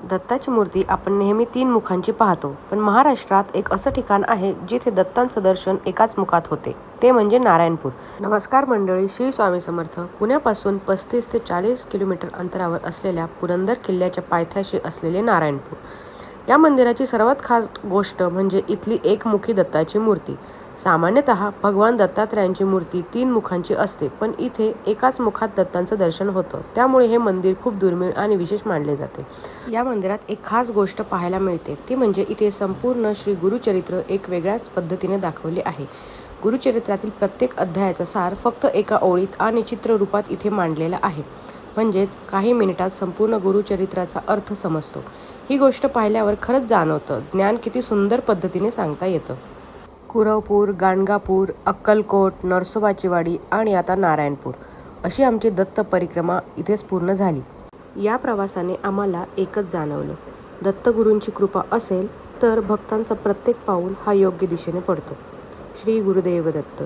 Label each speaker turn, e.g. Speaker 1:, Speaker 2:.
Speaker 1: दत्ताची मूर्ती आपण नेहमी 3 मुखांची पाहतो, पण महाराष्ट्रात एक असं ठिकाण आहे जिथे दत्तांचं दर्शन एकाच मुखात होते, ते म्हणजे नारायणपूर. नमस्कार मंडळी, श्री स्वामी समर्थ. पुण्यापासून 35 ते 40 किलोमीटर अंतरावर असलेल्या पुरंदर किल्ल्याच्या पायथ्याशी असलेले नारायणपूर. या मंदिराची सर्वात खास गोष्ट म्हणजे इथली एकमुखी दत्ताची मूर्ती. सामान्यतः भगवान दत्तात्रयांची मूर्ती 3 मुखांची असते, पण इथे एकाच मुखात दत्तांचं दर्शन होतं. त्यामुळे हे मंदिर खूप दुर्मिळ आणि विशेष मानले जाते. या मंदिरात एक खास गोष्ट पाहायला मिळते, ती म्हणजे इथे संपूर्ण श्री गुरुचरित्र एक वेगळ्याच पद्धतीने दाखवले आहे. गुरुचरित्रातील प्रत्येक अध्यायाचा सार फक्त एका ओळीत आणि चित्ररूपात इथे मांडलेला आहे. म्हणजेच काही मिनिटात संपूर्ण गुरुचरित्राचा अर्थ समजतो. ही गोष्ट पाहिल्यावर खरंच जाणवतं, ज्ञान किती सुंदर पद्धतीने सांगता येतं. कुरवपूर, गाणगापूर, अक्कलकोट, नरसोबाची वाडी आणि आता नारायणपूर अशी आमची दत्त परिक्रमा इथेच पूर्ण झाली. या प्रवासाने आम्हाला एकच जाणवलं, दत्तगुरूंची कृपा असेल तर भक्तांचा प्रत्येक पाऊल हा योग्य दिशेने पडतो. श्री गुरुदेव दत्त.